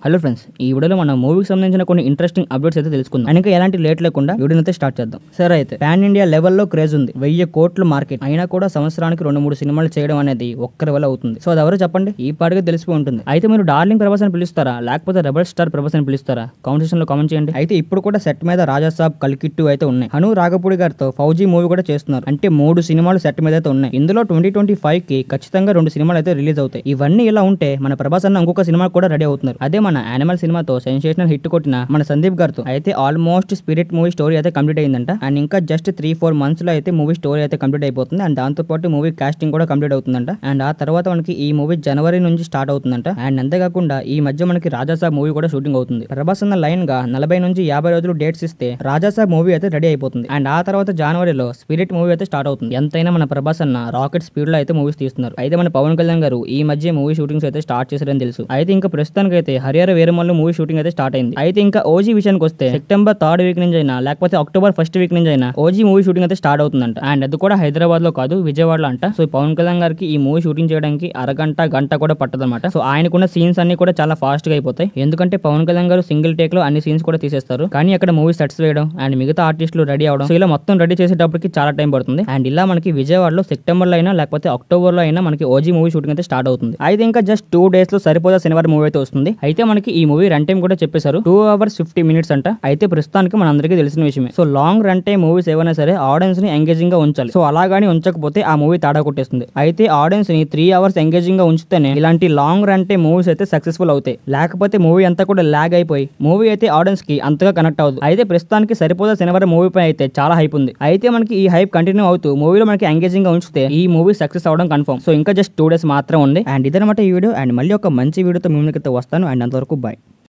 Hello friends, ఈ వీడియోలో మనం మూవీకి సంబంధించిన కొన్ని ఇంట్రెస్టింగ్ అప్డేట్స్ అయితే తెలుసుకుందాం. ఇంకా ఎలాంటి లేట్ లేకుండా వీడియోని అయితే స్టార్ట్ చేద్దాం. సరే అయితే పాన్ ఇండియా లెవెల్లో క్రేజ్ ఉంది. 1000 కోట్ల మార్కెట్ అయినా కూడా సంవత్సరానికి 2-3 సినిమాలు చేయడం అనేది ఒక్కరి వల్ల అవుతుంది. సో అది ఎవరో చెప్పండి, ఈ పాటిగా తెలిసిపోయి ఉంటుంది. అయితే మీరు డార్లింగ్ ప్రభాస్ అని పిలుస్తారా, లేకపోతే రెబల్ స్టార్ ప్రభాస్ అని పిలుస్తారా? కామెంట్ సెక్షన్ లో కామెంట్ చేయండి. అయితే ఇప్పుడు కూడా సెట్ మీద రాజాసాబ్, కల్కి 2 అయితే ఉన్నాయి. హను రాఘపూడి గారితో ఫౌజీ మూవీ కూడా చేస్తున్నారు. అంటే 3 సినిమాలు సెట్ మీద అయితే ఉన్నాయి. ఇందులో 2025 కి ఖచ్చితంగా 2 సినిమాలు అయితే రిలీజ్ అవుతాయి. ఇవన్నీ ఇలా ఉంటే మన ప్రభాస్ అన్న ఇంకొక సినిమా కూడా రెడీ అవుతున్నారు. అదే మన యానిమల్ సినిమాతో సెన్సేషనల్ హిట్ కొట్టిన మన సందీప్ గారితో అయితే ఆల్మోస్ట్ స్పిరిట్ మూవీ స్టోరీ అయితే కంప్లీట్ అయిందంట. అండ్ ఇంకా జస్ట్ 3-4 మంత్స్ లో అయితే మూవీ స్టోరీ అయితే కంప్లీట్ అయిపోతుంది. అండ్ దాంతో పాటు మూవీ కాస్టింగ్ కూడా కంప్లీట్ అవుతుందంట. అండ్ ఆ తర్వాత మనకి ఈ మూవీ జనవరి నుంచి స్టార్ట్ అవుతుందంట. అండ్ అంతేకాకుండా ఈ మధ్య మనకి రాజాసాబ్ మూవీ కూడా షూటింగ్ అవుతుంది. ప్రభాస్ అన్న లైన్ గా 40 నుంచి 50 రోజులు డేట్స్ ఇస్తే రాజాసాబ్ మూవీ అయితే రెడీ అయిపోతుంది. అండ్ ఆ తర్వాత జనవరిలో స్పిరిట్ మూవీ అయితే స్టార్ట్ అవుతుంది. ఎంతైనా మన ప్రభాస్ అన్న రాకెట్ స్పీడ్ లో అయితే మూవీస్ తీస్తున్నారు. అయితే మన పవన్ కళ్యాణ్ గారు ఈ మధ్య మూవీ షూటింగ్స్ అయితే స్టార్ట్ చేశారని తెలుసు. అయితే ఇంకా ప్రస్తుతానికి అయితే హరిహర వీరమల్లు మూవీ షూటింగ్ అయితే స్టార్ట్ అయింది. అయితే ఇంకా ఓజీ విషయానికి వస్తే సెప్టెంబర్ 3rd వీక్ నుంచి అయినా లేకపోతే అక్టోబర్ 1st వీక్ నుంచి అయినా ఓజీ మూవీ షూటింగ్ అయితే స్టార్ట్ అవుతుందంట. అండ్ అది కూడా హైదరాబాద్ లో కాదు, విజయవాడలో అంట. సో పవన్ కళ్యాణ్ గారికి ఈ మూవీ షూటింగ్ చేయడానికి గంట కూడా పట్టదన్నమాట. సో ఆయనకున్న సీన్స్ అన్ని కూడా చాలా ఫాస్ట్ గా అయిపోతాయి. ఎందుకంటే పవన్ కళ్యాణ్ గారు సింగిల్ టేక్ లో అన్ని సీన్స్ కూడా తీసేస్తారు. కానీ అక్కడ మూవీ సెట్స్ వేయడం అండ్ మిగతా ఆర్టిస్టులు రెడీ అవడం, సో ఇలా మొత్తం రెడీ చేసేటప్పటికి చాలా టైం పడుతుంది. అండ్ ఇలా మనకి విజయవాడలో సెప్టెంబర్ లో అయినా లేకపోతే అక్టోబర్ లో అయినా మనకి ఓజీ మూవీ షూటింగ్ అయితే స్టార్ట్ అవుతుంది. అయితే ఇంకా జస్ట్ 2 days లో సరిపోదా శనివారం మూవీ అయితే వస్తుంది. అయితే మనకి ఈ మూవీ రన్ టైం కూడా చెప్పేశారు, 2 hours 50 minutes అంట. అయితే ప్రస్తుతానికి మన అందరికీ తెలిసిన విషయమే. So long run time movies ఏవైనా సరే ఆడియన్స్ ని ఎంగేజింగ్ గా ఉంచాలి. సో అలాగాని ఉంచకపోతే ఆ మూవీ తాడా కొట్టేస్తుంది. అయితే ఆడియన్స్ ని 3 hours ఎంగేజింగ్ గా ఉంచితేనే ఇలాంటి లాంగ్ రన్ టైం మూవీస్ అయితే సక్సెస్ఫుల్ అవుతాయి. లేకపోతే మూవీ అంతా కూడా లాగ్ అయిపోయి మూవీ అయితే ఆడియన్స్ కి అంతగా కనెక్ట్ అవ్వదు. అయితే ప్రస్తుతానికి సరిపోదా శనివారం మూవీ పై అయితే చాలా హైప్ ఉంది. అయితే మనకి ఈ హైప్ కంటిన్యూ అవుతూ మూవీలో మనకి ఎంగేజింగ్ గా ఉంచితే ఈ మూవీ సక్సెస్ అవడం కన్ఫర్మ్. సో ఇంకా జస్ట్ 2 days మాత్రం ఉంది. అండ్ ఇదనమాట ఈ వీడియో. అండ్ మళ్ళీ ఒక మంచి వీడియోతో మీ ముందుకైతే వస్తాను. అండ్ అంతవరకు బాయ్.